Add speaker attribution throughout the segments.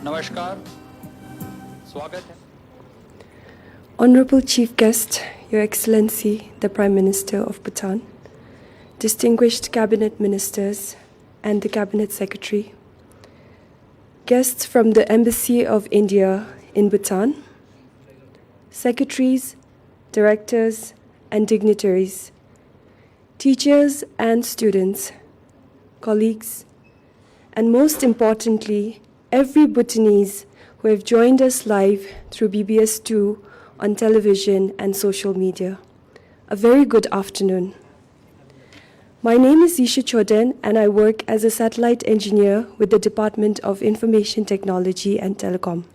Speaker 1: नमस्कार, स्वागत है.
Speaker 2: Honorable Chief Guest, Your Excellency, the Prime Minister of Bhutan, distinguished Cabinet Ministers and the Cabinet Secretary, guests from the Embassy of India in Bhutan, secretaries, directors, and dignitaries, teachers and students, colleagues, and most importantly, every Bhutanese who have joined us live through BBS 2 on television and social media. A very good afternoon. My name is Isha Choden, and I work as a satellite engineer with the Department of Information Technology and Telecom.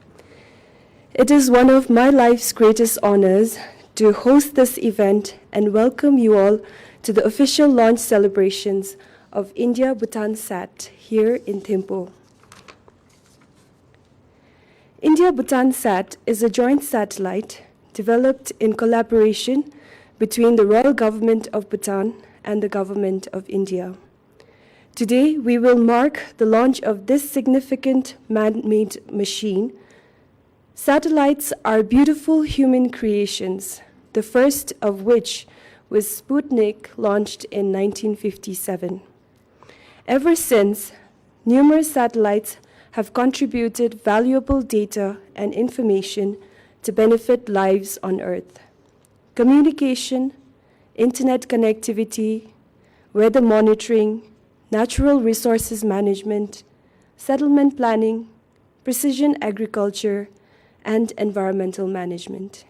Speaker 2: It is one of my life's greatest honors to host this event and welcome you all to the official launch celebrations of India-Bhutan Sat here in Thimphu. India-Bhutan Sat is a joint satellite developed in collaboration between the Royal Government of Bhutan and the Government of India. Today, we will mark the launch of this significant man-made machine. Satellites are beautiful human creations, the first of which was Sputnik, launched in 1957. Ever since, numerous satellites have contributed valuable data and information to benefit lives on Earth. Communication, internet connectivity, weather monitoring, natural resources management, settlement planning, precision agriculture, and environmental management.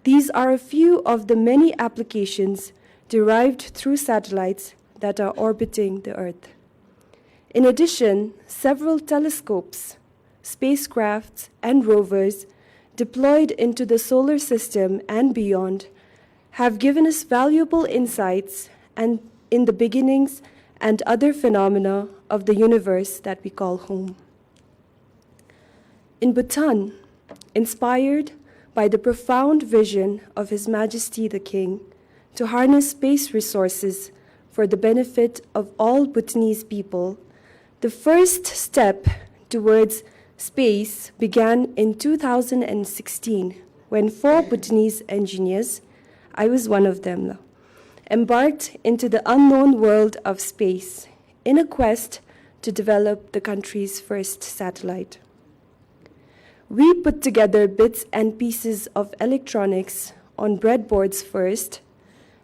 Speaker 2: These are a few of the many applications derived through satellites that are orbiting the Earth. In addition, several telescopes, spacecrafts, and rovers deployed into the solar system and beyond have given us valuable insights and in the beginnings and other phenomena of the universe that we call home. In Bhutan, inspired by the profound vision of His Majesty the King to harness space resources for the benefit of all Bhutanese people, the first step towards space began in 2016 when 4 Bhutanese engineers, I was one of them, embarked into the unknown world of space in a quest to develop the country's first satellite. We put together bits and pieces of electronics on breadboards first,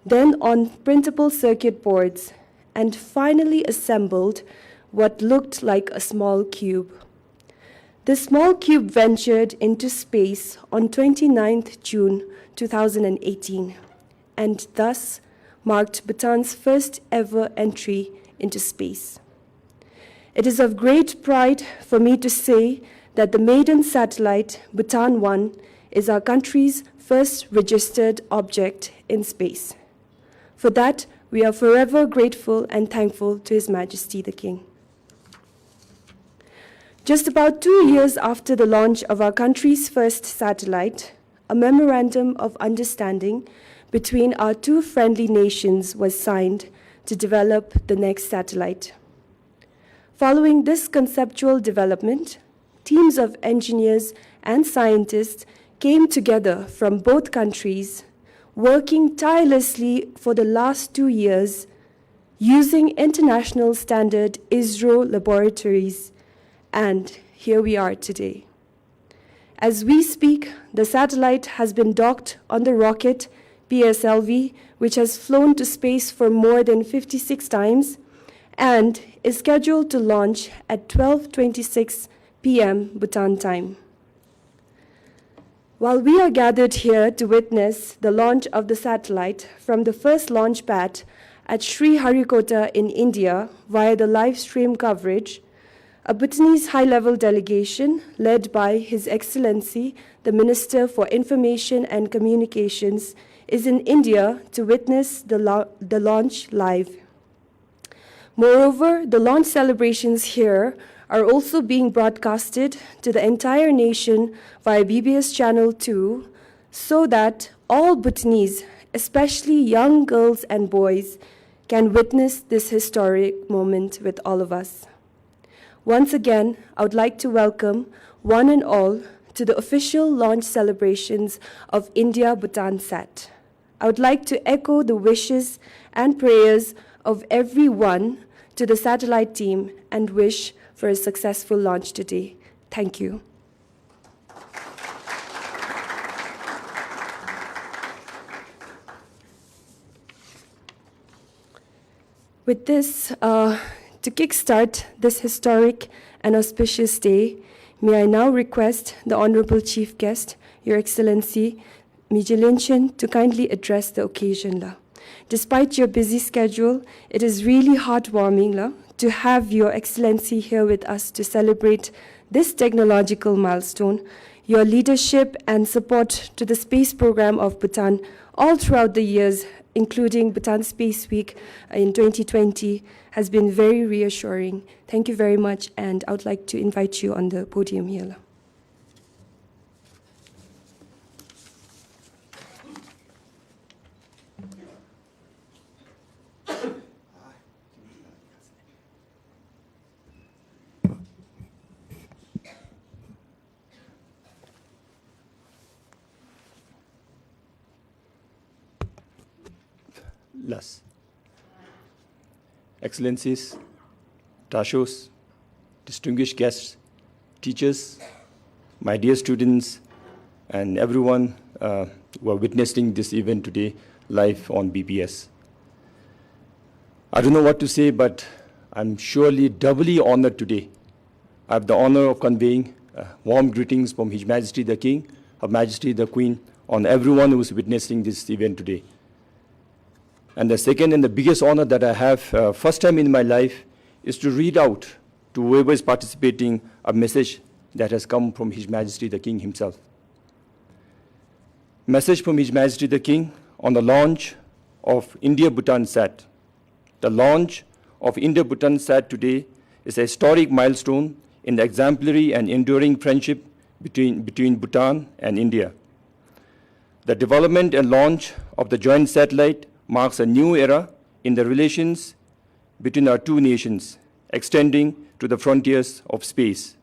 Speaker 2: then on printable circuit boards, and finally assembled what looked like a small cube. The small cube ventured into space on 29th June 2018, and thus marked Bhutan's first ever entry into space. It is of great pride for me to say that the maiden satellite, Bhutan 1, is our country's first registered object in space. For that, we are forever grateful and thankful to His Majesty the King. Just about 2 years after the launch of our country's first satellite, a memorandum of understanding between our 2 friendly nations was signed to develop the next satellite. Following this conceptual development, teams of engineers and scientists came together from both countries, working tirelessly for the last 2 years, using international standard ISRO laboratories, and here we are today. As we speak, the satellite has been docked on the rocket PSLV, which has flown to space for more than 56 times, and is scheduled to launch at 12:26 p.m. Bhutan time. While we are gathered here to witness the launch of the satellite from the first launch pad at Sri Harikota in India via the live stream coverage, a Bhutanese high-level delegation led by His Excellency, the Minister for Information and Communications, is in India to witness the launch live. Moreover, the launch celebrations here are also being broadcasted to the entire nation via BBS Channel 2 so that all Bhutanese, especially young girls and boys, can witness this historic moment with all of us. Once again, I would like to welcome one and all to the official launch celebrations of India-Bhutan Sat. I would like to echo the wishes and prayers of everyone to the satellite team and wish for a successful launch today. Thank you. With this, to kickstart this historic and auspicious day, may I now request the Honorable Chief Guest, Your Excellency, Mijilinshin, to kindly address the occasion. Despite your busy schedule, it is really heartwarming to have Your Excellency here with us to celebrate this technological milestone. Your leadership and support to the space program of Bhutan all throughout the years, including Bhutan Space Week in 2020, has been very reassuring. Thank you very much, and I would like to invite you on the podium here.
Speaker 3: Excellencies, Tashos, distinguished guests, teachers, my dear students, and everyone who are witnessing this event today live on BBS. I don't know what to say, but I'm surely doubly honored today. I have the honor of conveying warm greetings from His Majesty the King, Her Majesty the Queen, on everyone who is witnessing this event today. And the second and the biggest honor that I have, first time in my life, is to read out to whoever is participating a message that has come from His Majesty the King himself. Message from His Majesty the King on the launch of India-Bhutan Sat. The launch of India-Bhutan Sat today is a historic milestone in the exemplary and enduring friendship between Bhutan and India. The development and launch of the joint satellite marks a new era in the relations between our two nations, extending to the frontiers of space.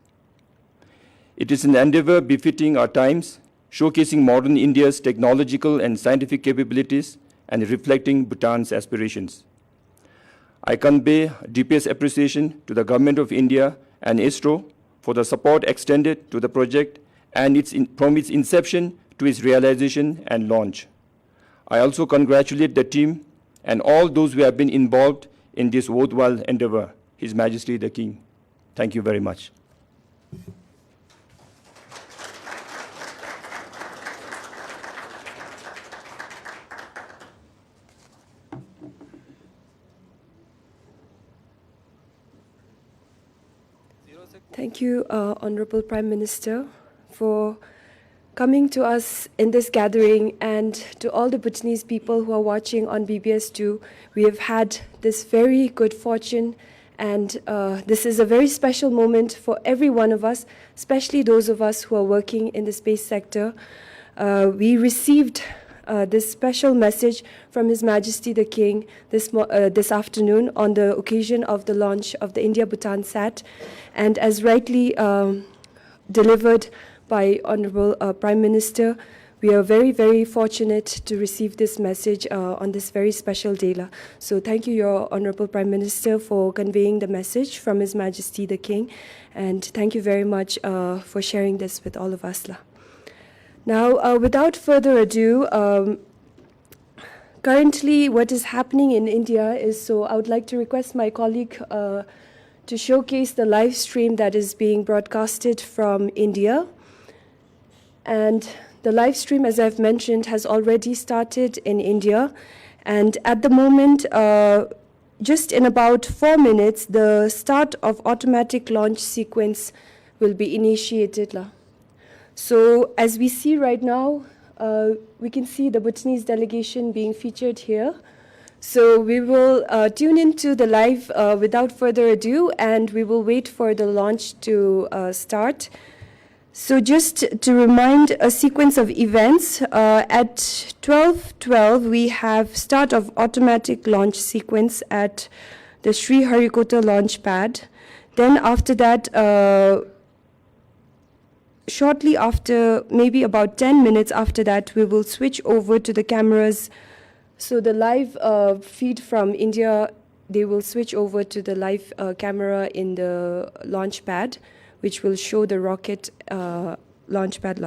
Speaker 3: It is an endeavor befitting our times, showcasing modern India's technological and scientific capabilities and reflecting Bhutan's aspirations. I convey deepest appreciation to the Government of India and ISRO for the support extended to the project and from its inception to its realization and launch. I also congratulate the team and all those who have been involved in this worthwhile endeavor, His Majesty the King. Thank you very much.
Speaker 2: Thank you, Honorable Prime Minister, for coming to us in this gathering, and to all the Bhutanese people who are watching on BBS2. We have had this very good fortune, and this is a very special moment for every one of us, especially those of us who are working in the space sector. We received this special message from His Majesty the King this afternoon on the occasion of the launch of the India-Bhutan Sat, and as rightly delivered by Honorable Prime Minister, we are very, very fortunate to receive this message on this very special day. So thank you, Your Honorable Prime Minister, for conveying the message from His Majesty the King, and thank you very much for sharing this with all of us. Now, without further ado, currently what is happening in India is, so I would like to request my colleague to showcase the live stream that is being broadcasted from India. And the live stream, as I've mentioned, has already started in India. And at the moment, just in about 4 minutes, the start of automatic launch sequence will be initiated. So as we see right now, we can see the Bhutanese delegation being featured here. So we will tune into the live without further ado, and we will wait for the launch to start. So just to remind a sequence of events, at 12:12 we have start of automatic launch sequence at the Sri Harikota launch pad. Then after that, shortly after, maybe about 10 minutes after that, we will switch over to the cameras. So the live feed from India, they will switch over to the live camera in the launch pad, which will show the rocket launch pad.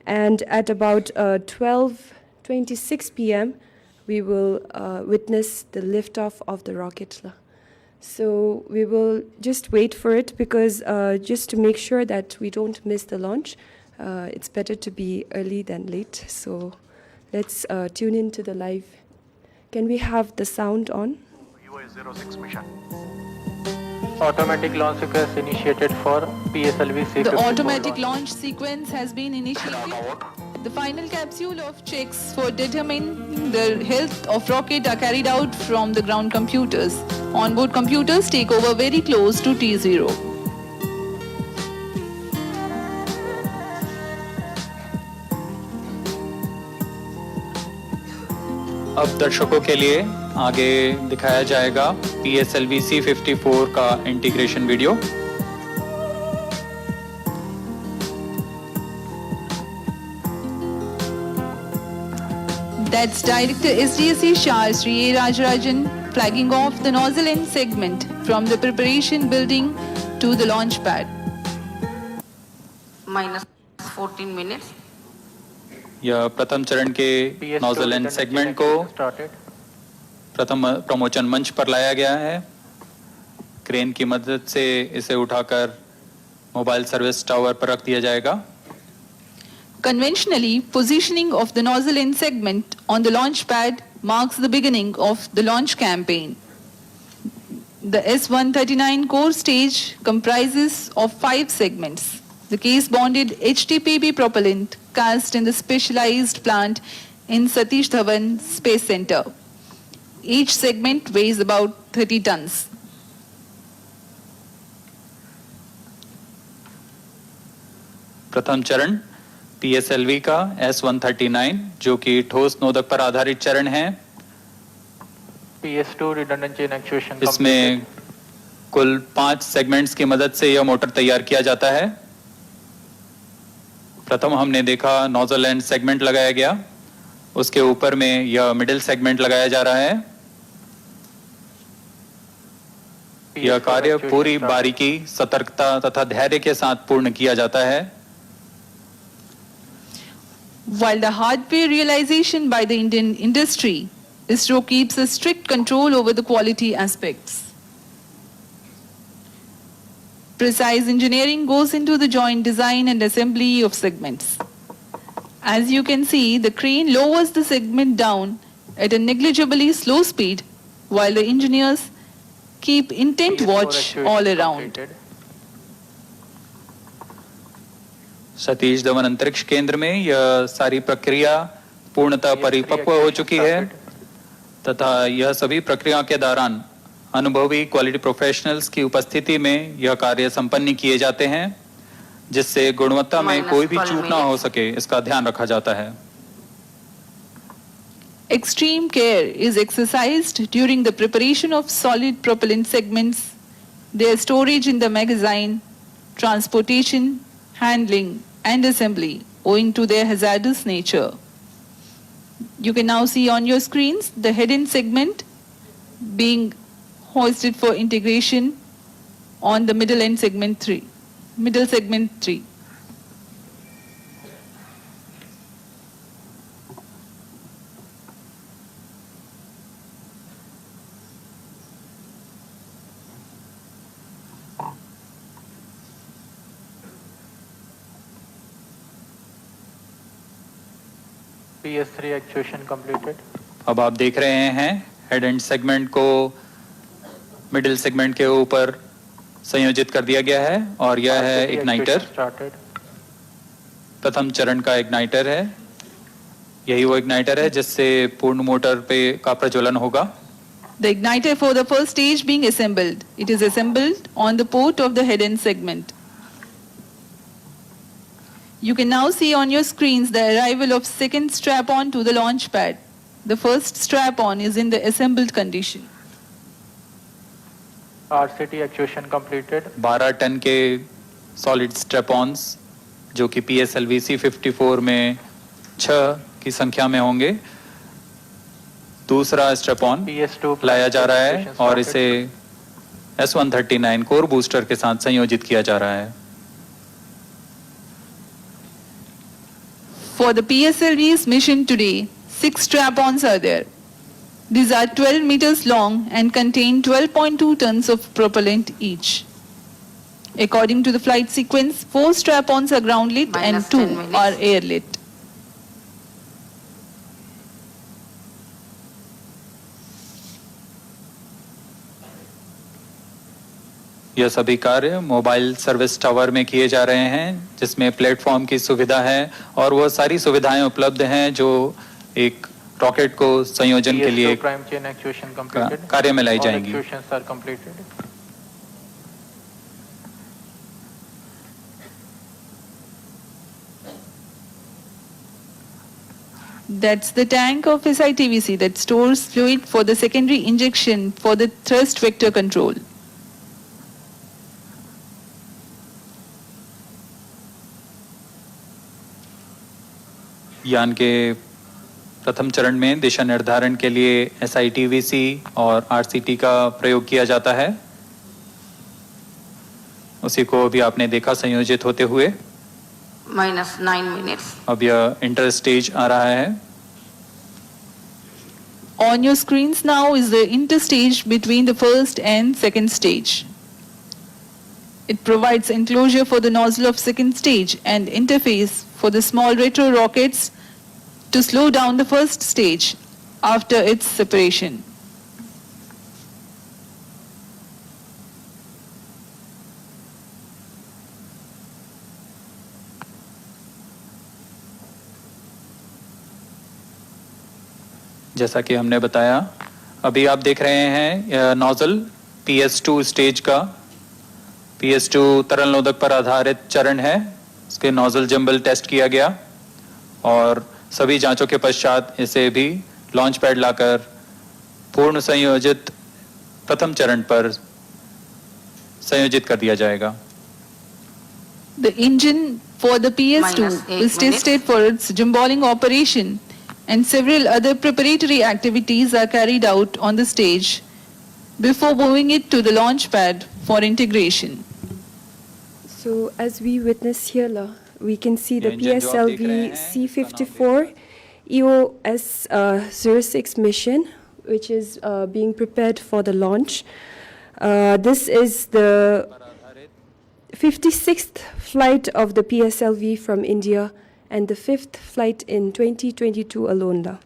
Speaker 2: And at about 12:26 p.m., we will witness the liftoff of the rocket. So we will just wait for it, because just to make sure that we don't miss the launch, it's better to be early than late. So let's tune into the live. Can we have the sound on?
Speaker 4: US-06 mission.
Speaker 1: Automatic launch sequence initiated for PSLV C54
Speaker 5: The automatic launch sequence has been initiated. The final capsule of checks for determining the health of rocket are carried out from the ground computers. Onboard computers take over very close to T0.
Speaker 1: अब दर्शकों के लिए आगे दिखाया जाएगा PSLV C54 का integration video.
Speaker 5: That's Director SDSC Shah Sri A. Rajarajan flagging off the nozzle end segment from the preparation building to the launch pad.
Speaker 6: minus 14 minutes.
Speaker 1: यह प्रथम चरण के नोजल एंड सेगमेंट को प्रथम प्रमोचन मंच पर लाया गया है। क्रेन की मदद से इसे उठाकर मोबाइल सर्विस टावर पर रख दिया जाएगा।
Speaker 5: Conventionally, positioning of the nozzle end segment on the launch pad marks the beginning of the launch campaign. The S-139 core stage comprises of 5 segments. The case-bonded HTPB propellant cast in the specialized plant in Satish Dhawan Space Center. Each segment weighs about 30 tons.
Speaker 1: प्रथम चरण PSLV का S-139 जो कि ठोस नोदक पर आधारित चरण है।
Speaker 4: PS2 redundant chain actuation.
Speaker 1: इसमें कुल 5 सेगमेंट्स की मदद से यह मोटर तैयार किया जाता है। प्रथम हमने देखा नोजल एंड सेगमेंट लगाया गया, उसके ऊपर में यह मिडिल सेगमेंट लगाया जा रहा है। यह कार्य पूरी बारीकी, सतर्कता तथा धैर्य के साथ पूर्ण किया जाता है।
Speaker 5: While the hardware realization by the Indian industry, ISRO keeps a strict control over the quality aspects. Precise engineering goes into the joint design and assembly of segments. As you can see, the crane lowers the segment down at a negligibly slow speed, while the engineers keep intent watch all around.
Speaker 1: Satish Dhawan अंतरिक्ष केंद्र में यह सारी प्रक्रिया पूर्णतः परिपक्व हो चुकी है तथा यह सभी प्रक्रिया के दौरान अनुभवी क्वालिटी प्रोफेशनल्स की उपस्थिति में यह कार्य संपन्न किए जाते हैं, जिससे गुणवत्ता में कोई भी चूक ना हो सके, इसका ध्यान रखा जाता है।
Speaker 5: Extreme care is exercised during the preparation of solid propellant segments, their storage in the magazine, transportation, handling, and assembly, owing to their hazardous nature. You can now see on your screens the head-end segment being hoisted for integration on the middle segment 3.
Speaker 4: PS3 actuation completed.
Speaker 1: अब आप देख रहे हैं head and segment को middle segment के ऊपर संयोजित कर दिया गया है और यह है इग्नाइटर। प्रथम चरण का इग्नाइटर है, यही वो इग्नाइटर है जिससे पूर्ण मोटर पे का प्रज्वलन होगा।
Speaker 5: The igniter for the first stage being assembled. It is assembled on the port of the head end segment. You can now see on your screens the arrival of second strap-on to the launch pad. The first strap-on is in the assembled condition.
Speaker 4: RCT actuation completed.
Speaker 1: 12 ton के solid स्ट्रेपॉन्स जो कि PSLV C-54 में 6 की संख्या में होंगे, दूसरा स्ट्रेपॉन
Speaker 4: PS2
Speaker 1: लाया जा रहा है
Speaker 4: actuation
Speaker 1: और
Speaker 4: started.
Speaker 1: इसे S-139 कोर बूस्टर के साथ संयोजित किया जा रहा है।
Speaker 5: For the PSLV's mission today, 6 strap-ons are there. These are 12 meters long and contain 12.2 tons of propellant each. According to the flight sequence, 4 strap-ons are ground-lit and
Speaker 6: Minus
Speaker 5: 2
Speaker 6: 10 minutes.
Speaker 5: are air-lit.
Speaker 1: यह सभी कार्य mobile service tower में किए जा रहे हैं, जिसमें platform की सुविधा है और वह सारी सुविधाएं उपलब्ध हैं जो एक रॉकेट को संयोजन के लिए
Speaker 4: PS2 prime chain actuation completed.
Speaker 1: कार्य में लाई
Speaker 4: All
Speaker 1: जाएंगी।
Speaker 4: actuations are completed.
Speaker 5: That's the tank of SITVC that stores fluid for the secondary injection for the thrust vector control.
Speaker 1: यान के प्रथम चरण में दिशा निर्धारण के लिए SITVC और RCT का प्रयोग किया जाता है। उसी को अभी आपने देखा संयोजित होते हुए।
Speaker 6: Minus 9 minutes.
Speaker 1: अब यह इंटर स्टेज आ रहा है।
Speaker 5: On your screens now is the interstage between the first and second stage. It provides enclosure for the nozzle of second stage and interface for the small retro rockets to slow down the first stage after its separation.
Speaker 1: जैसा कि हमने बताया, अभी आप देख रहे हैं nozzle PS2 stage का। PS2 तरल नोदक पर आधारित चरण है। इसके नोजल जंबल टेस्ट किया गया और सभी जांचों के पश्चात इसे भी लॉन्च पैड लाकर पूर्ण संयोजित प्रथम चरण पर संयोजित कर दिया जाएगा।
Speaker 5: The engine for the PS2
Speaker 6: Minus 8
Speaker 5: is tested for its gimballing operation, and several other preparatory activities are carried out on the stage before moving it to the launch pad for integration.
Speaker 2: So as we witness here, we can see the
Speaker 1: ये engine जो आप देख रहे
Speaker 2: PSLV
Speaker 1: हैं,
Speaker 2: C-54 EOS 06 mission, which is being prepared for the launch. This is the 56th flight of the PSLV from India and the 5th flight in 2022 alone.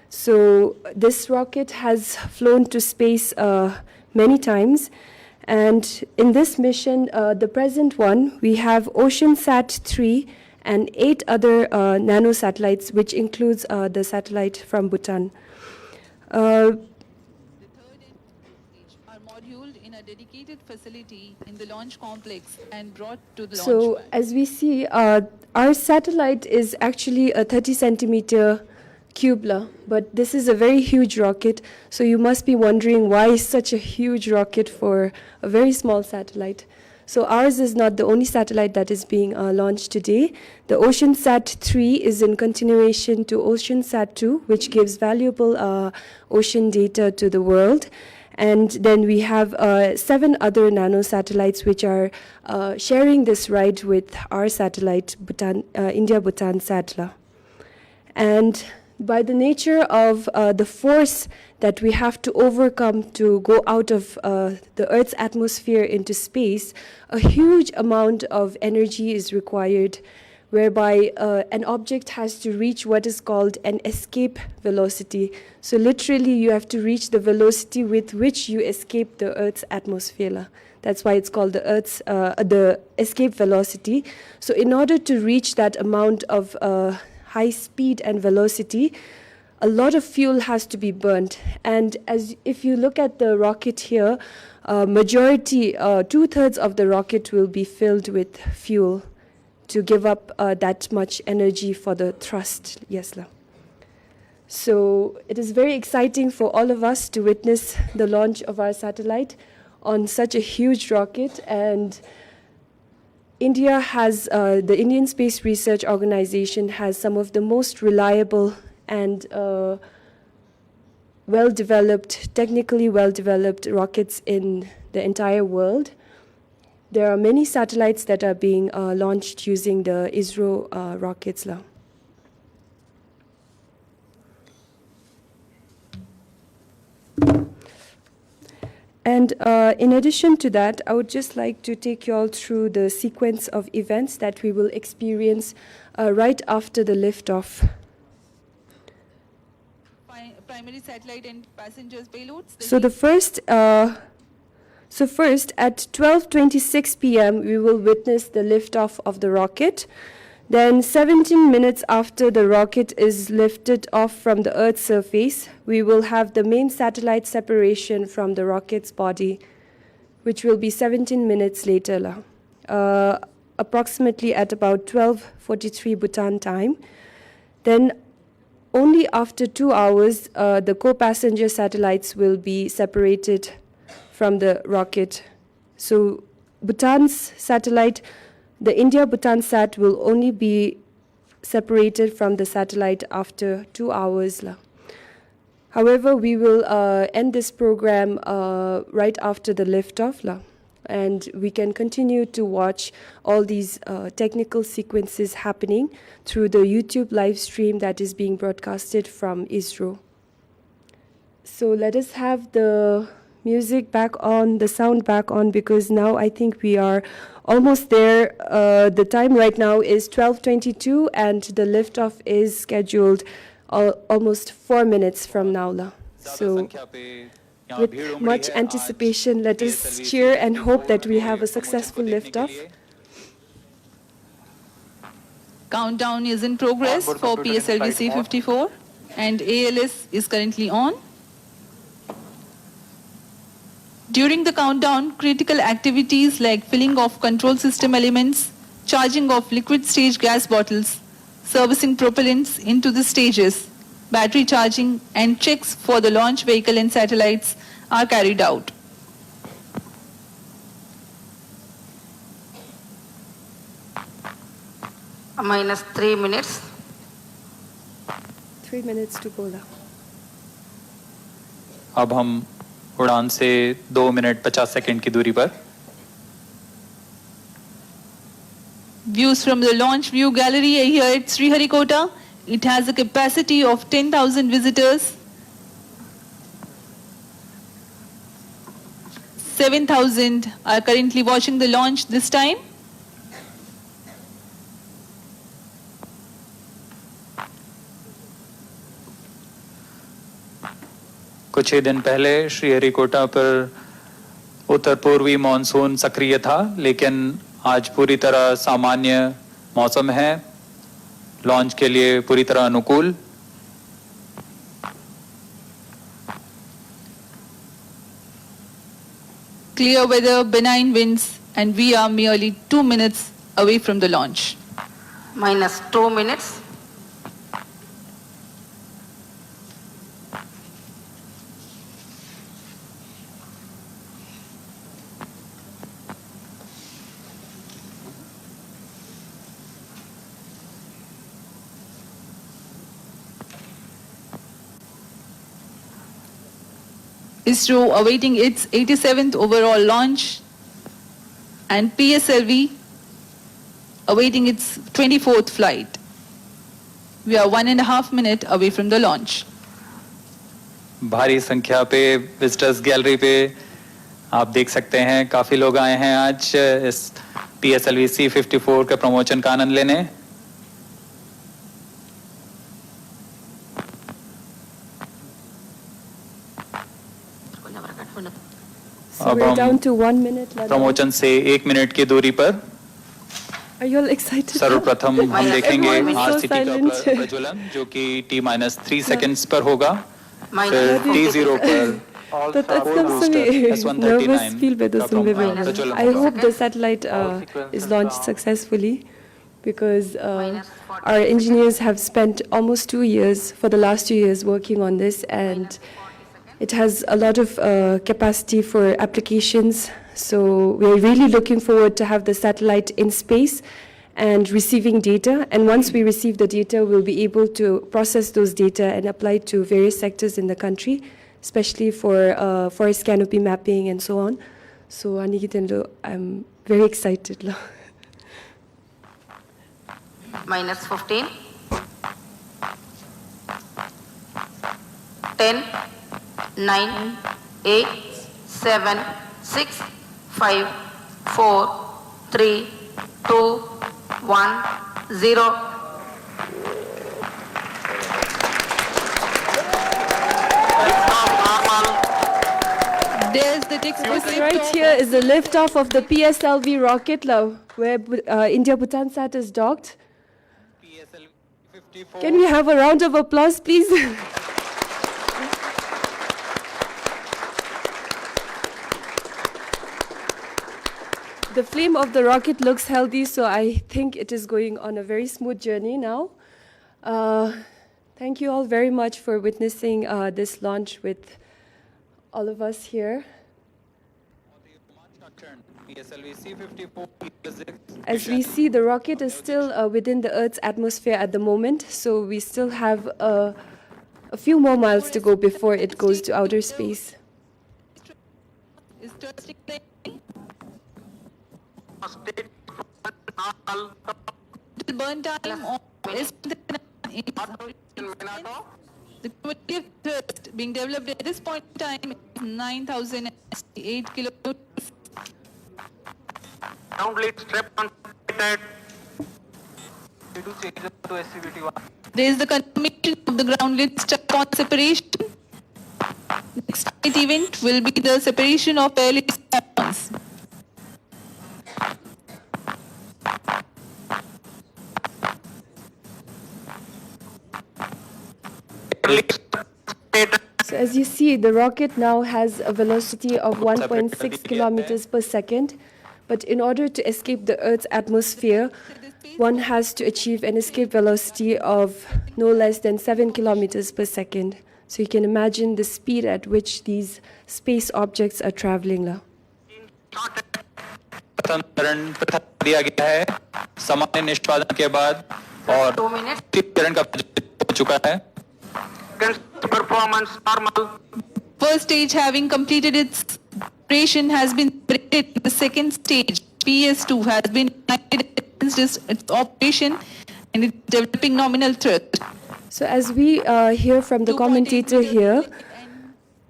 Speaker 2: So this rocket has flown to space many times. And in this mission, the present one, we have OceanSat-3 and 8 other nano satellites, which includes the satellite from Bhutan.
Speaker 5: The third and fourth stage are moduled in a dedicated facility in the launch complex and brought to the launch
Speaker 2: So
Speaker 5: pad.
Speaker 2: as we see, our satellite is actually a 30 centimeter cube, but this is a very huge rocket. So you must be wondering why such a huge rocket for a very small satellite. So ours is not the only satellite that is being launched today. The OceanSat-3 is in continuation to OceanSat-2, which gives valuable ocean data to the world. And then we have 7 other nano satellites which are sharing this ride with our satellite, India-Bhutan Satellite. And by the nature of the force that we have to overcome to go out of the Earth's atmosphere into space, a huge amount of energy is required, whereby an object has to reach what is called an escape velocity. So literally, you have to reach the velocity with which you escape the Earth's atmosphere. That's why it's called the escape velocity. So in order to reach that amount of high speed and velocity, a lot of fuel has to be burnt. And if you look at the rocket here, majority, 2/3 of the rocket will be filled with fuel to give up that much energy for the thrust. Yes, La. So it is very exciting for all of us to witness the launch of our satellite. on such a huge rocket, and India has, the Indian Space Research Organization has some of the most reliable and well-developed, technically well-developed rockets in the entire world. There are many satellites that are being launched using the ISRO rockets now. And in addition to that, I would just like to take you all through the sequence of events that we will experience right after the liftoff.
Speaker 5: Primary satellite and passengers payloads.
Speaker 2: So first at 12:26 p.m. we will witness the liftoff of the rocket. Then 17 minutes after the rocket is lifted off from the Earth's surface, we will have the main satellite separation from the rocket's body, which will be 17 minutes later, approximately at about 12:43 Bhutan time. Then only after 2 hours, the co-passenger satellites will be separated from the rocket. So Bhutan's satellite, the India-Bhutan Sat, will only be separated from the satellite after 2 hours. However, we will end this program right after the liftoff, and we can continue to watch all these technical sequences happening through the YouTube live stream that is being broadcasted from ISRO. So let us have the music back on, the sound back on, because now I think we are almost there. The time right now is 12:22 and the liftoff is scheduled almost 4 minutes from now. So with much anticipation, let us cheer and hope that we have a successful liftoff.
Speaker 5: Countdown is in progress for PSLV C-54 and ALS is currently on. During the countdown, critical activities like filling of control system elements, charging of liquid stage gas bottles, servicing propellants into the stages, battery charging, and checks for the launch vehicle and satellites are carried out.
Speaker 6: Minus 3 minutes.
Speaker 2: 3 minutes to go now.
Speaker 1: अब हम उड़ान से 2 minute 50 second की दूरी पर।
Speaker 5: Views from the launch view gallery here at Sriharikota. It has a capacity of 10,000 visitors. 7,000 are currently watching the launch this time.
Speaker 1: कुछ ही दिन पहले श्रीहरिकोटा पर उत्तर पूर्वी मॉनसून सक्रिय था, लेकिन आज पूरी तरह सामान्य मौसम है, लॉन्च के लिए पूरी तरह अनुकूल।
Speaker 5: Clear weather, benign winds, and we are merely 2 minutes away from the launch.
Speaker 6: Minus 2 minutes.
Speaker 5: ISRO awaiting its 87th overall launch, and PSLV awaiting its 24th flight. We are 1.5 minutes away from the launch.
Speaker 1: भारी संख्या पे visitors gallery पे आप देख सकते हैं, काफी लोग आए हैं आज इस PSLV C-54 के प्रमोशन का आनंद लेने।
Speaker 2: So we're down to 1 minute left.
Speaker 1: Promotion से 1 मिनट की दूरी पर
Speaker 2: Are you all excited?
Speaker 1: सर्वप्रथम हम देखेंगे
Speaker 2: Everyone is so
Speaker 1: RCT का
Speaker 2: silent.
Speaker 1: प्रज्वलन, जो कि T-3 सेकंड्स पर होगा, फिर T0 पर
Speaker 2: That's nervous feel by the Sunbebe. I hope the satellite is launched successfully, because our engineers have spent almost 2 years, for the last 2 years, working on this, and It has a lot of capacity for applications, so we're really looking forward to have the satellite in space and receiving data. And once we receive the data, we'll be able to process those data and apply it to various sectors in the country, especially for forest canopy mapping and so on. So I'm very excited.
Speaker 6: minus 15, 10, 9, 8, 7, 6, 5, 4, 3, 2, 1, 0.
Speaker 5: There's the text.
Speaker 2: This right here is the liftoff of the PSLV rocket, where India-Bhutan Sat is docked.
Speaker 1: PSLV 54.
Speaker 2: Can we have a round of applause, please? The flame of the rocket looks healthy, so I think it is going on a very smooth journey now. Thank you all very much for witnessing this launch with all of us here.
Speaker 1: PSLV C54.
Speaker 2: As we see, the rocket is still within the Earth's atmosphere at the moment, so we still have a few more miles to go before it goes to outer space.
Speaker 5: Burn time is the quantity of thrust being developed at this point in time is 9,008 kilograms.
Speaker 7: Ground lead strap on tight.
Speaker 5: There is the confirmation of the ground lead strap-on separation. Next flight event will be the separation of airless strap-ons.
Speaker 2: So as you see, the rocket now has a velocity of 1.6 kilometers per second. But in order to escape the Earth's atmosphere, one has to achieve an escape velocity of no less than 7 kilometers per second. So you can imagine the speed at which these space objects are traveling.
Speaker 1: चरण दिया गया है सामान्य निष्पादन के बाद और
Speaker 6: 2 minutes.
Speaker 1: चरण का हो चुका है.
Speaker 7: Performance normal.
Speaker 5: First stage having completed its operation has been separated. The second stage, PS2, has been ignited against its operation and it's developing nominal thrust.
Speaker 2: So as we hear from the commentator here,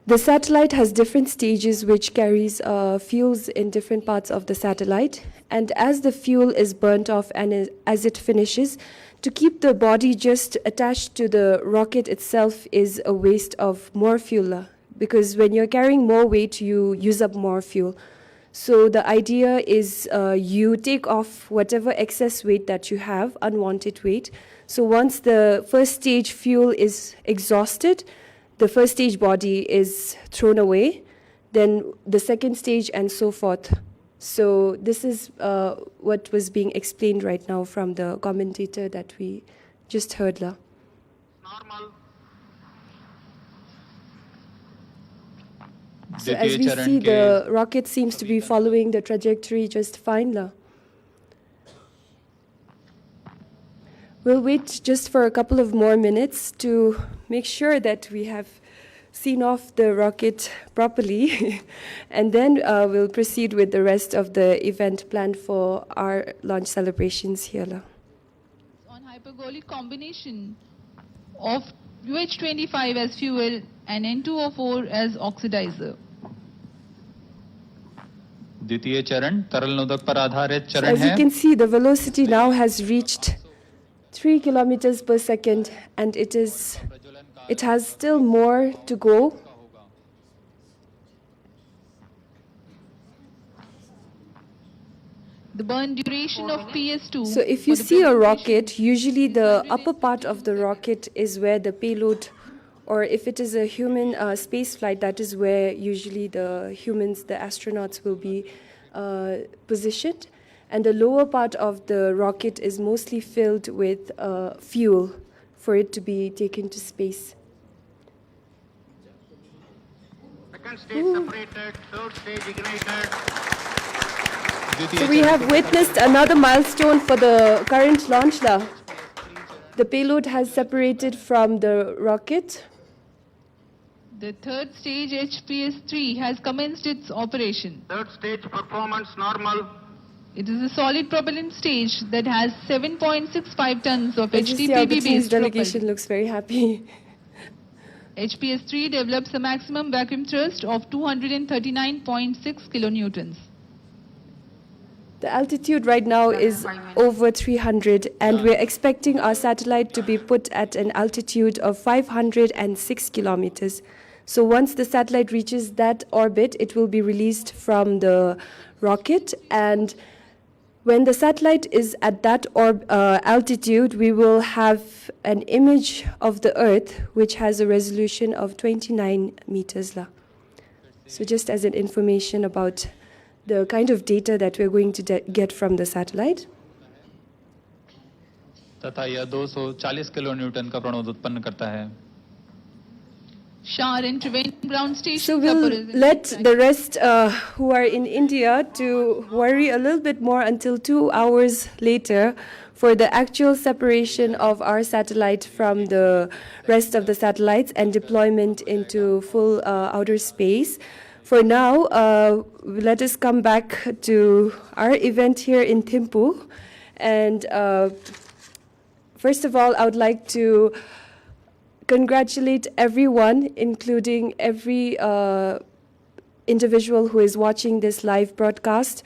Speaker 2: the satellite has different stages which carries fuels in different parts of the satellite. And as the fuel is burnt off and as it finishes, to keep the body just attached to the rocket itself is a waste of more fuel. Because when you're carrying more weight, you use up more fuel. So the idea is you take off whatever excess weight that you have, unwanted weight. So once the first stage fuel is exhausted, the first stage body is thrown away, then the second stage and so forth. So this is what was being explained right now from the commentator that we just heard.
Speaker 7: Normal.
Speaker 2: So as we see, the rocket seems to be following the trajectory just fine. We'll wait just for a couple of more minutes to make sure that we have seen off the rocket properly, and then we'll proceed with the rest of the event planned for our launch celebrations here.
Speaker 5: On hypergolic combination of UH25 as fuel and N2O4 as oxidizer.
Speaker 1: द्वितीय चरण तरल नोदक पर आधारित
Speaker 2: So
Speaker 1: चरण
Speaker 2: as you
Speaker 1: है.
Speaker 2: can see, the velocity now has reached 3 kilometers per second, and it has still more to go.
Speaker 5: The burn duration of PS2.
Speaker 2: So if you
Speaker 5: for the
Speaker 2: see a
Speaker 5: presentation
Speaker 2: rocket, usually the upper part of the rocket is where the payload, or if it is a human space flight, that is where usually the humans, the astronauts, will be positioned. And the lower part of the rocket is mostly filled with fuel for it to be taken to space.
Speaker 7: Second stage separated, third stage ignited.
Speaker 2: So we have witnessed another milestone for the current launch. The payload has separated from the rocket.
Speaker 5: The third stage HPS-3 has commenced its operation.
Speaker 7: Third stage performance normal.
Speaker 5: It is a solid propellant stage that has 7.65 tons of
Speaker 2: HTPB
Speaker 5: HTPB-based propellant.
Speaker 2: delegation looks very happy.
Speaker 5: HPS-3 develops a maximum vacuum thrust of 239.6 kilonewtons.
Speaker 2: The altitude right now is over 300, and we're expecting our satellite to be put at an altitude of 506 kilometers. So once the satellite reaches that orbit, it will be released from the rocket, and when the satellite is at that altitude, we will have an image of the Earth, which has a resolution of 29 meters. So just as an information about the kind of data that we're going to get from the satellite.
Speaker 1: तथा यह 240 kilonewton का प्रणोद उत्पन्न करता है.
Speaker 5: Shar intervention ground station.
Speaker 2: So we'll let the rest who are in India to worry a little bit more until 2 hours later for the actual separation of our satellite from the rest of the satellites and deployment into full outer space. For now, let us come back to our event here in Thimphu. And first of all, I would like to congratulate everyone, including every individual who is watching this live broadcast.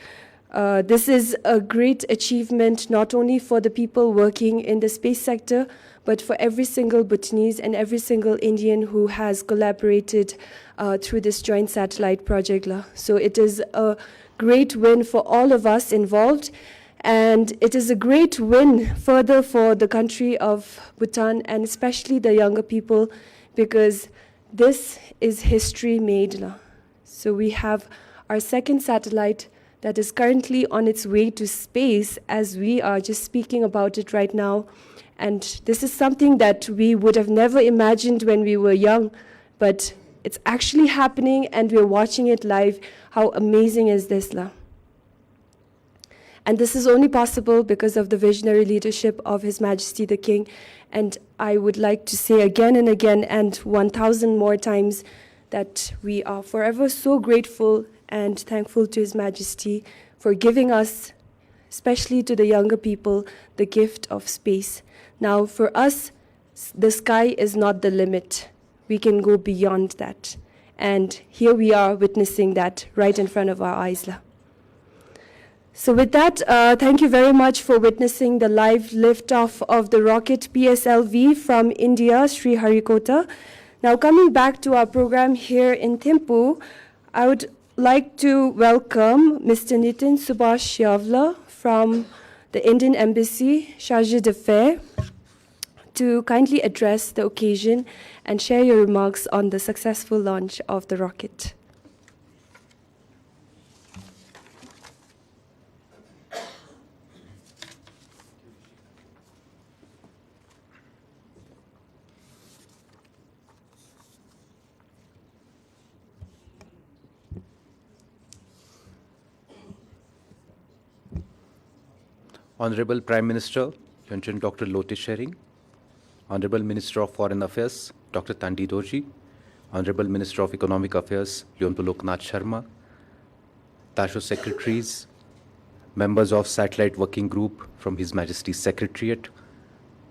Speaker 2: This is a great achievement, not only for the people working in the space sector, but for every single Bhutanese and every single Indian who has collaborated through this joint satellite project. So it is a great win for all of us involved. And it is a great win further for the country of Bhutan and especially the younger people, because this is history made. So we have our second satellite that is currently on its way to space as we are just speaking about it right now. And this is something that we would have never imagined when we were young, but it's actually happening and we're watching it live. How amazing is this? And this is only possible because of the visionary leadership of His Majesty the King. And I would like to say again and again, and 1,000 more times, that we are forever so grateful and thankful to His Majesty for giving us, especially to the younger people, the gift of space. Now, for us, the sky is not the limit. We can go beyond that. And here we are witnessing that right in front of our eyes. So with that, thank you very much for witnessing the live liftoff of the rocket PSLV from India, Sri Harikota. Now coming back to our program here in Thimphu, I would like to welcome Mr. Nitin Subhash Shyavla from the Indian Embassy, Chargé d'Affaires, to kindly address the occasion and share your remarks on the successful launch of the rocket.
Speaker 8: Honorable Prime Minister, Yonchen Dr. Lote Shering, Honorable Minister of Foreign Affairs, Dr. Tandi Dorji, Honorable Minister of Economic Affairs, Loknath Sharma, Tasho Secretaries, members of Satellite Working Group from His Majesty's Secretariat,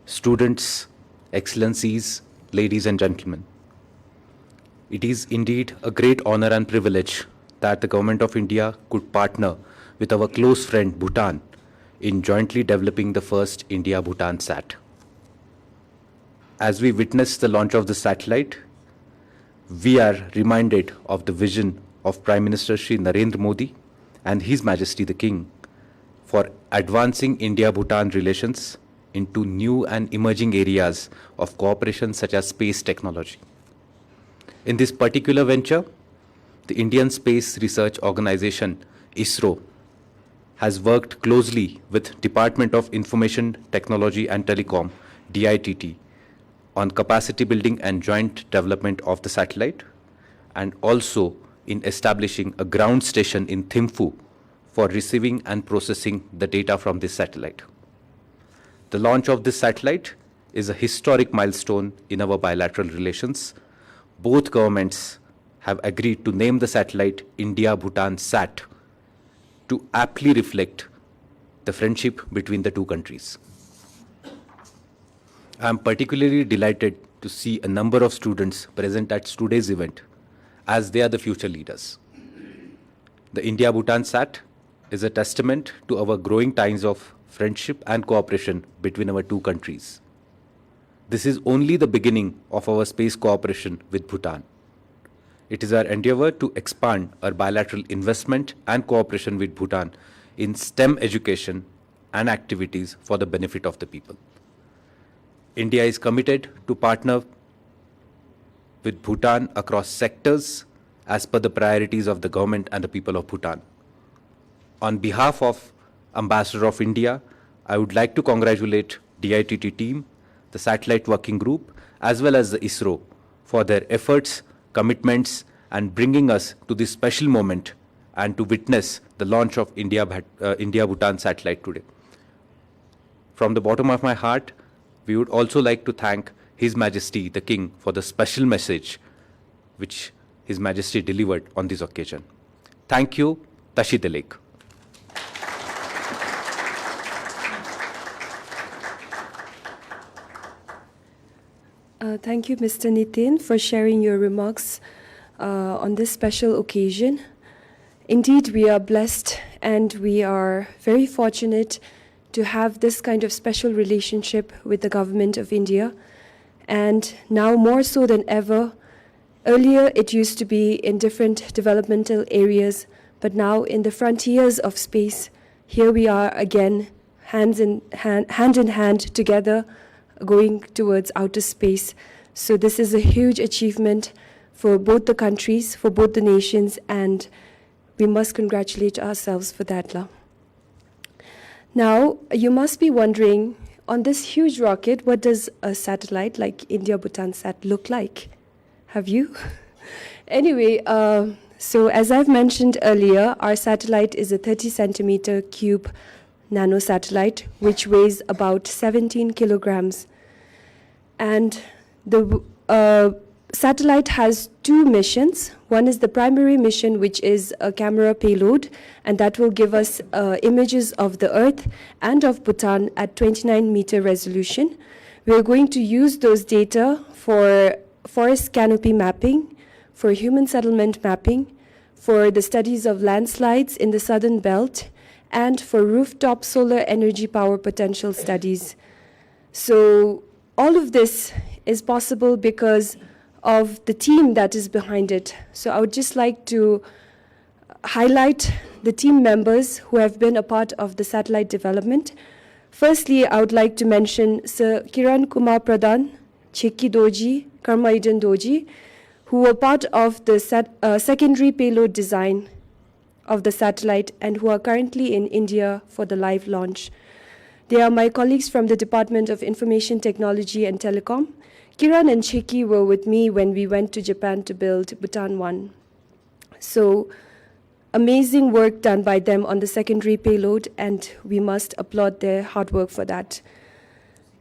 Speaker 8: students, excellencies, ladies and gentlemen. It is indeed a great honor and privilege that the Government of India could partner with our close friend Bhutan in jointly developing the first India-Bhutan Sat. As we witness the launch of the satellite, we are reminded of the vision of Prime Minister Shri Narendra Modi and His Majesty the King for advancing India-Bhutan relations into new and emerging areas of cooperation such as space technology. In this particular venture, the Indian Space Research Organization, ISRO, has worked closely with Department of Information Technology and Telecom, DITT, on capacity building and joint development of the satellite, and also in establishing a ground station in Thimphu for receiving and processing the data from this satellite. The launch of this satellite is a historic milestone in our bilateral relations. Both governments have agreed to name the satellite India-Bhutan Sat to aptly reflect the friendship between the two countries. I am particularly delighted to see a number of students present at today's event, as they are the future leaders. The India-Bhutan Sat is a testament to our growing ties of friendship and cooperation between our two countries. This is only the beginning of our space cooperation with Bhutan. It is our endeavor to expand our bilateral investment and cooperation with Bhutan in STEM education and activities for the benefit of the people. India is committed to partner with Bhutan across sectors as per the priorities of the government and the people of Bhutan. On behalf of Ambassador of India, I would like to congratulate DITT team, the Satellite Working Group, as well as the ISRO for their efforts, commitments, and bringing us to this special moment and to witness the launch of India-Bhutan Satellite today. From the bottom of my heart, we would also like to thank His Majesty the King for the special message which His Majesty delivered on this occasion. Thank you, Tashi Delek.
Speaker 2: Thank you, Mr. Nitin, for sharing your remarks on this special occasion. Indeed, we are blessed and we are very fortunate to have this kind of special relationship with the government of India. And now more so than ever, earlier it used to be in different developmental areas, but now in the frontiers of space, here we are again, hand in hand together, going towards outer space. So this is a huge achievement for both the countries, for both the nations, and we must congratulate ourselves for that. Now, you must be wondering, on this huge rocket, what does a satellite like India-Bhutan Sat look like? Have you? Anyway, so as I've mentioned earlier, our satellite is a 30 centimeter cube nanosatellite, which weighs about 17 kilograms. And the satellite has two missions. One is the primary mission, which is a camera payload, and that will give us images of the Earth and of Bhutan at 29-meter resolution. We are going to use those data for forest canopy mapping, for human settlement mapping, for the studies of landslides in the southern belt, and for rooftop solar energy power potential studies. So all of this is possible because of the team that is behind it. So I would just like to highlight the team members who have been a part of the satellite development. Firstly, I would like to mention Sir Kiran Kumar Pradhan, Cheki Doji, Karmaidan Doji, who were part of the secondary payload design of the satellite and who are currently in India for the live launch. They are my colleagues from the Department of Information Technology and Telecom. Kiran and Cheki were with me when we went to Japan to build Bhutan 1. So amazing work done by them on the secondary payload, and we must applaud their hard work for that.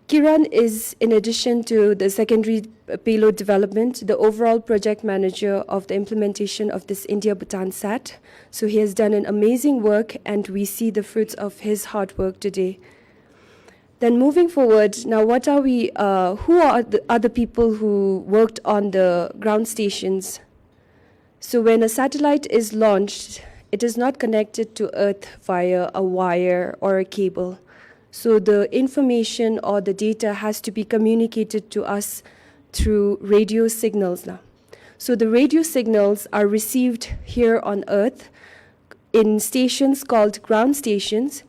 Speaker 2: Kiran is, in addition to the secondary payload development, the overall project manager of the implementation of this India-Bhutan Sat. So he has done an amazing work, and we see the fruits of his hard work today. Then moving forward, now what are we, who are the other people who worked on the ground stations? So when a satellite is launched, it is not connected to Earth via a wire or a cable. So the information or the data has to be communicated to us through radio signals now. So the radio signals are received here on Earth in stations called ground stations,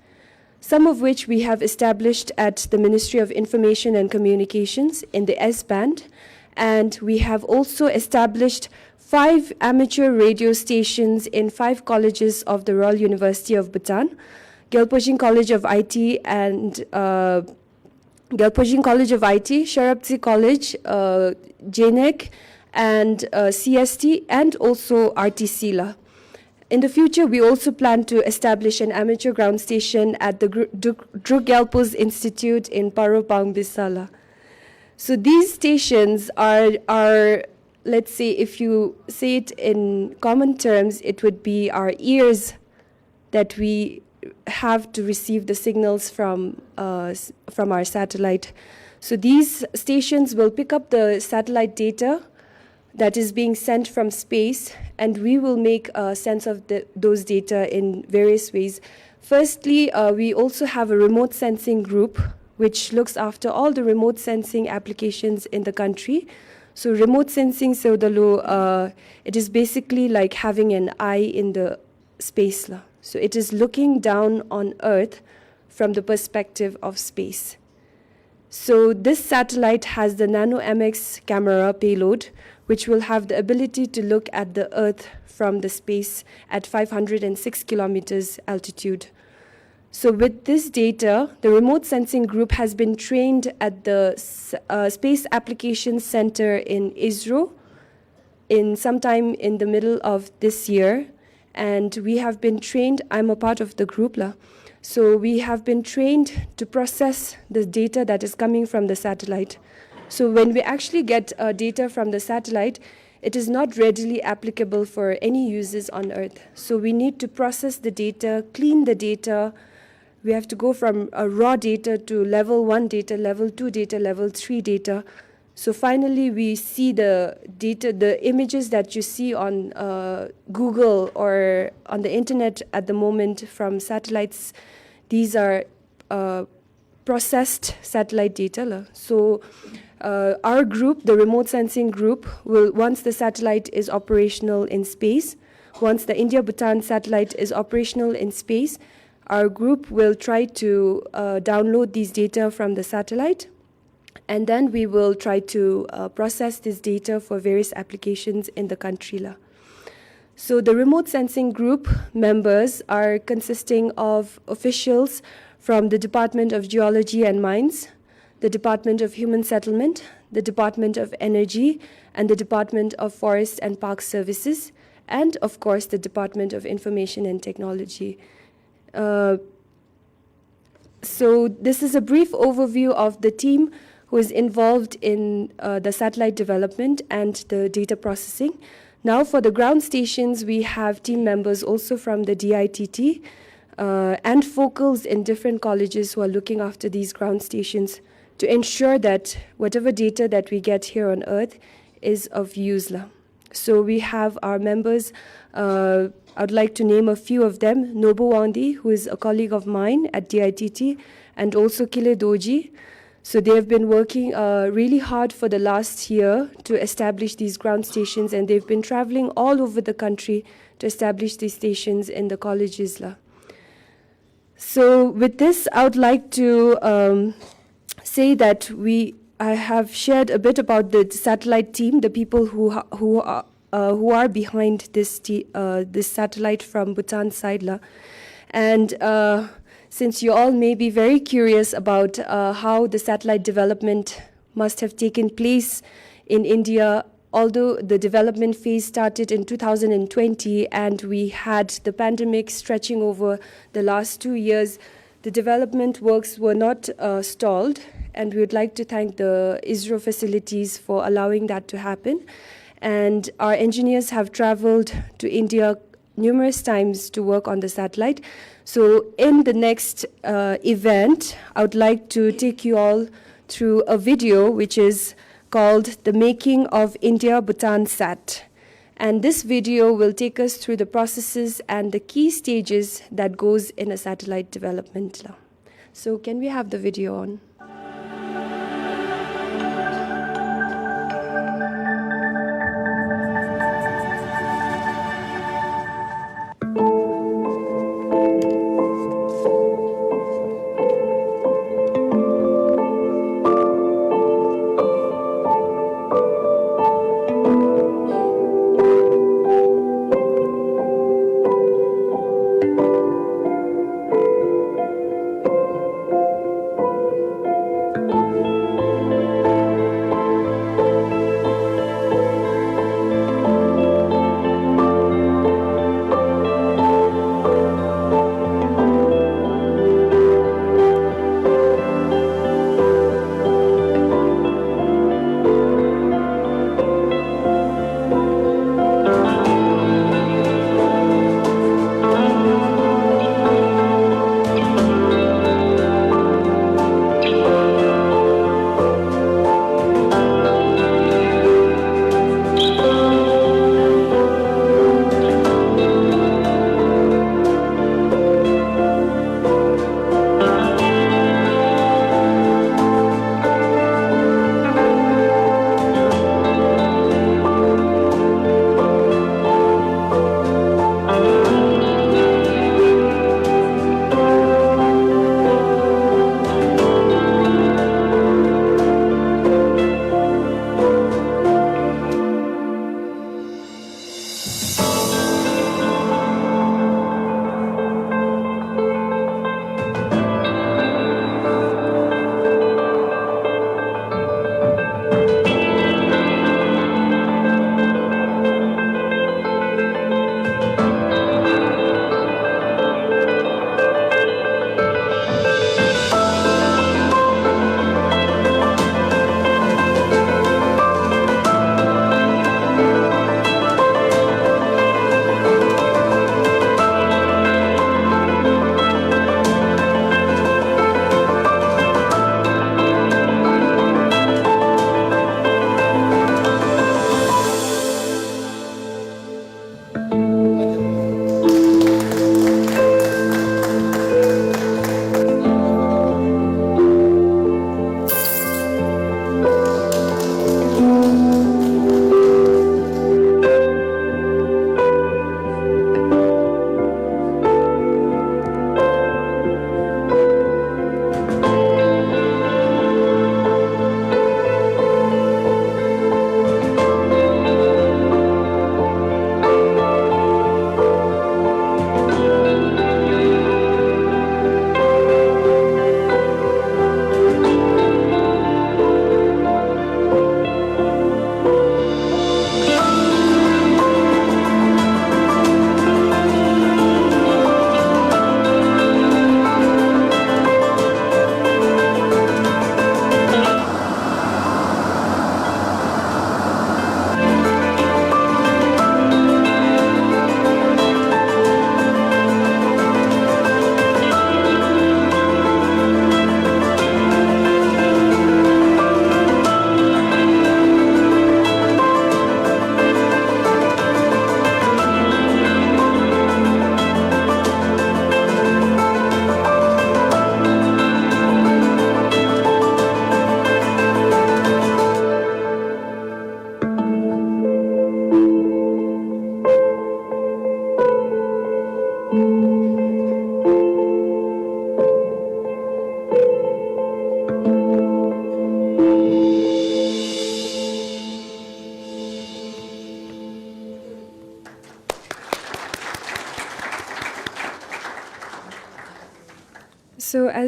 Speaker 2: some of which we have established at the Ministry of Information and Communications in the S-band. And we have also established 5 amateur radio stations in 5 colleges of the Royal University of Bhutan, Gyalpojing College of IT and Gyalpojing College of IT, Sharaptsi College, JNEC, and CST, and also RTC la. In the future, we also plan to establish an amateur ground station at the Drugelpus Institute in Paropang Bisala. So these stations are, let's say, if you say it in common terms, it would be our ears that we have to receive the signals from our satellite. So these stations will pick up the satellite data that is being sent from space, and we will make sense of those data in various ways. Firstly, we also have a remote sensing group which looks after all the remote sensing applications in the country. So remote sensing, it is basically like having an eye in the space. So it is looking down on Earth from the perspective of space. So this satellite has the Nano-MX camera payload, which will have the ability to look at the Earth from the space at 506 kilometers altitude. So with this data, the remote sensing group has been trained at the Space Applications Center in ISRO sometime in the middle of this year. And we have been trained, I'm a part of the group, so we have been trained to process the data that is coming from the satellite. So when we actually get data from the satellite, it is not readily applicable for any uses on Earth. So we need to process the data, clean the data. We have to go from raw data to level 1 data, level 2 data, level 3 data. So finally, we see the data, the images that you see on Google or on the internet at the moment from satellites. These are processed satellite data. So our group, the remote sensing group, will, once the satellite is operational in space, once the India-Bhutan satellite is operational in space, our group will try to download these data from the satellite, and then we will try to process this data for various applications in the country. So the remote sensing group members are consisting of officials from the Department of Geology and Mines, the Department of Human Settlement, the Department of Energy, and the Department of Forest and Park Services, and of course the Department of Information and Technology. So this is a brief overview of the team who is involved in the satellite development and the data processing. Now for the ground stations, we have team members also from the DITT and focals in different colleges who are looking after these ground stations to ensure that whatever data that we get here on Earth is of use. So we have our members, I'd like to name a few of them. Nobu Wandi, who is a colleague of mine at DITT, and also Kile Doji. So they have been working really hard for the last year to establish these ground stations, and they've been traveling all over the country to establish these stations in the colleges. So with this, I would like to say that I have shared a bit about the satellite team, the people who are behind this satellite from Bhutan side. And since you all may be very curious about how the satellite development must have taken place in India, although the development phase started in 2020 and we had the pandemic stretching over the last 2 years, the development works were not stalled, and we would like to thank the ISRO facilities for allowing that to happen. And our engineers have traveled to India numerous times to work on the satellite. So in the next event, I would like to take you all through a video which is called The Making of India-Bhutan Sat. And this video will take us through the processes and the key stages that goes in a satellite development. So can we have the video on?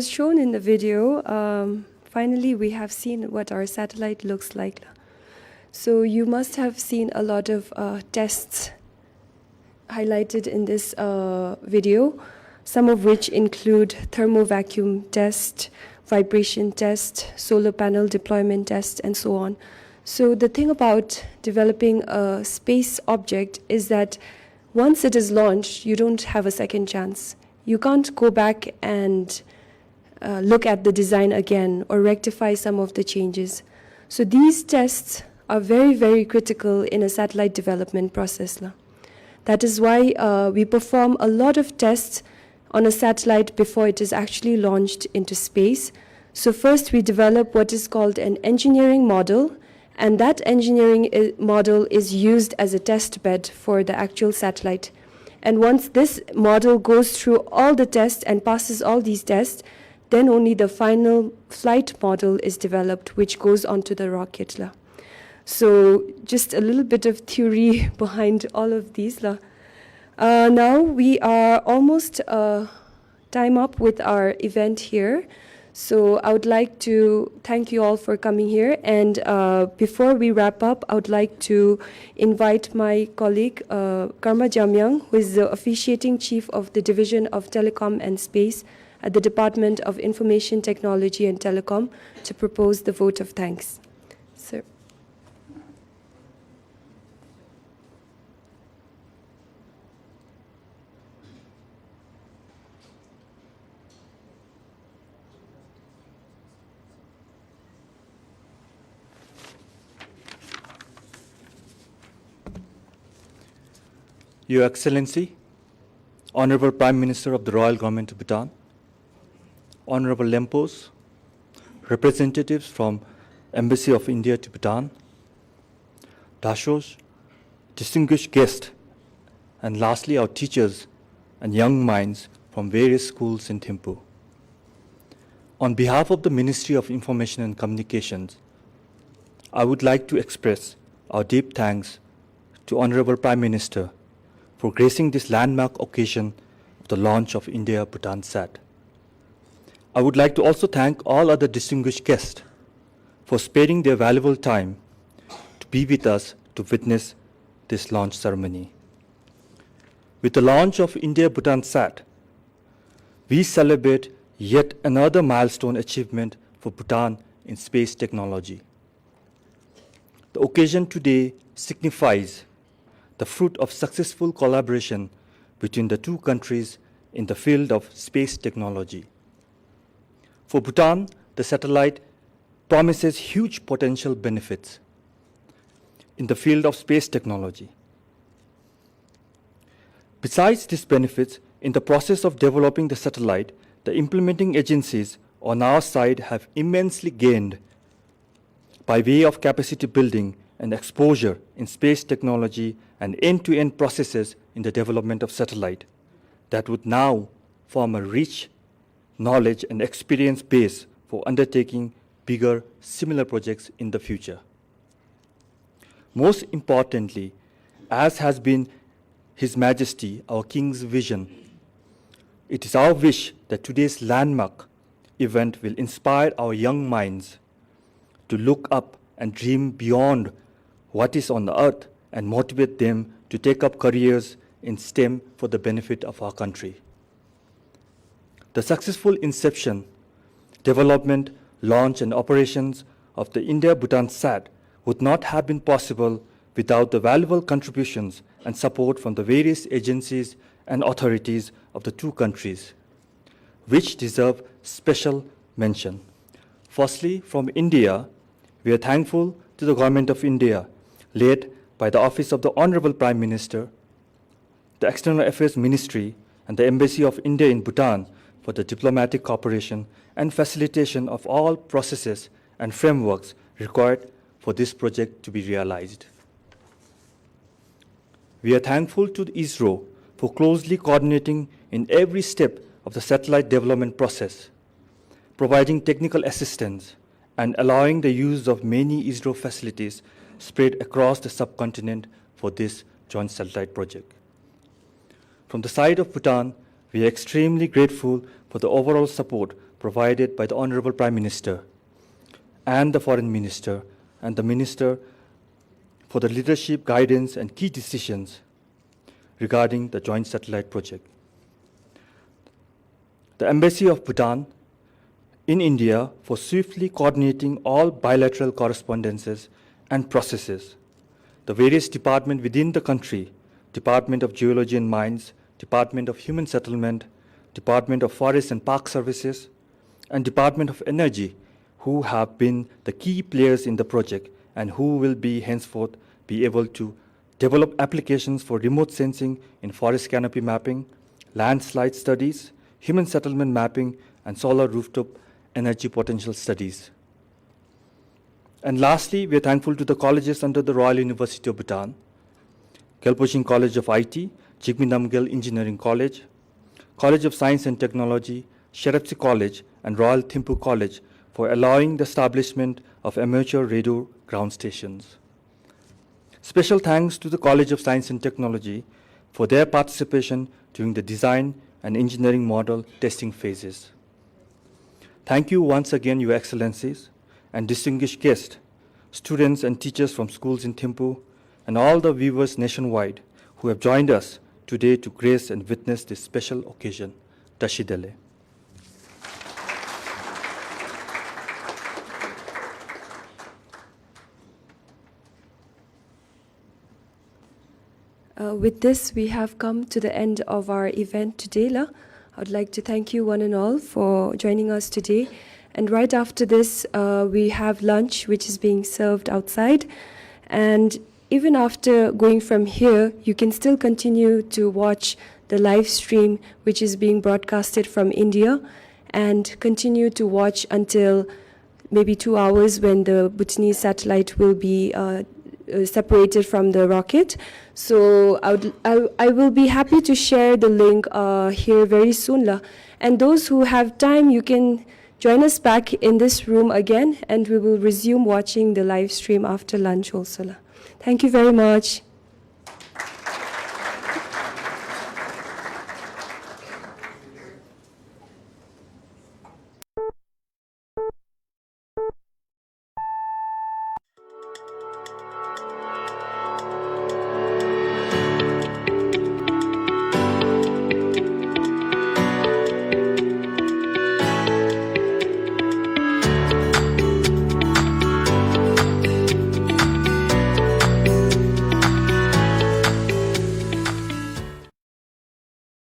Speaker 2: as shown in the video, finally we have seen what our satellite looks like. So you must have seen a lot of tests highlighted in this video, some of which include thermo-vacuum test, vibration test, solar panel deployment test, and so on. So the thing about developing a space object is that once it is launched, you don't have a second chance. You can't go back and look at the design again or rectify some of the changes. So these tests are very, very critical in a satellite development process. That is why we perform a lot of tests on a satellite before it is actually launched into space. So first we develop what is called an engineering model, and that engineering model is used as a test bed for the actual satellite. And once this model goes through all the tests and passes all these tests, then only the final flight model is developed, which goes onto the rocket. So just a little bit of theory behind all of these. Now we are almost time up with our event here. So I would like to thank you all for coming here. And before we wrap up, I would like to invite my colleague, Karma Jamyang, who is the officiating chief of the Division of Telecom and Space at the Department of Information Technology and Telecom, to propose the vote of thanks. Sir.
Speaker 9: Your Excellency, Honorable Prime Minister of the Royal Government of Bhutan, Honorable Lempos, representatives from Embassy of India to Bhutan, Dashos, distinguished guests, and lastly our teachers and young minds from various schools in Thimphu. On behalf of the Ministry of Information and Communications, I would like to express our deep thanks to Honorable Prime Minister for gracing this landmark occasion of the launch of India-Bhutan Sat. I would like to also thank all other distinguished guests for sparing their valuable time to be with us to witness this launch ceremony. With the launch of India-Bhutan Sat, we celebrate yet another milestone achievement for Bhutan in space technology. The occasion today signifies the fruit of successful collaboration between the two countries in the field of space technology. For Bhutan, the satellite promises huge potential benefits in the field of space technology. Besides these benefits, in the process of developing the satellite, the implementing agencies on our side have immensely gained by way of capacity building and exposure in space technology and end-to-end processes in the development of satellite that would now form a rich knowledge and experience base for undertaking bigger similar projects in the future. Most importantly, as has been His Majesty, our King's vision, it is our wish that today's landmark event will inspire our young minds to look up and dream beyond what is on the earth and motivate them to take up careers in STEM for the benefit of our country. The successful inception, development, launch, and operations of the India-Bhutan Sat would not have been possible without the valuable contributions and support from the various agencies and authorities of the two countries, which deserve special mention. Firstly, from India, we are thankful to the Government of India, led by the Office of the Honorable Prime Minister, the External Affairs Ministry, and the Embassy of India in Bhutan for the diplomatic cooperation and facilitation of all processes and frameworks required for this project to be realized. We are thankful to ISRO for closely coordinating in every step of the satellite development process, providing technical assistance, and allowing the use of many ISRO facilities spread across the subcontinent for this joint satellite project. From the side of Bhutan, we are extremely grateful for the overall support provided by the Honorable Prime Minister and the Foreign Minister and the Minister for the leadership, guidance, and key decisions regarding the joint satellite project. The Embassy of Bhutan in India for swiftly coordinating all bilateral correspondences and processes. The various departments within the country, Department of Geology and Mines, Department of Human Settlement, Department of Forest and Park Services, and Department of Energy, who have been the key players in the project and who will be henceforth be able to develop applications for remote sensing in forest canopy mapping, landslide studies, human settlement mapping, and solar rooftop energy potential studies. And lastly, we are thankful to the colleges under the Royal University of Bhutan, Gelpoching College of IT, Jigme Namgyal Engineering College, College of Science and Technology, Sherepsi College, and Royal Thimphu College for allowing the establishment of amateur radio ground stations. Special thanks to the College of Science and Technology for their participation during the design and engineering model testing phases. Thank you once again, Your Excellencies, and distinguished guests, students and teachers from schools in Thimphu, and all the viewers nationwide who have joined us today to grace and witness this special occasion. Tashidele.
Speaker 2: With this, we have come to the end of our event today. I would like to thank you one and all for joining us today. And right after this, we have lunch, which is being served outside. And even after going from here, you can still continue to watch the live stream, which is being broadcasted from India, and continue to watch until maybe 2 hours when the Bhutanese satellite will be separated from the rocket. So I will be happy to share the link here very soon. And those who have time, you can join us back in this room again, and we will resume watching the live stream after lunch also. Thank you very much.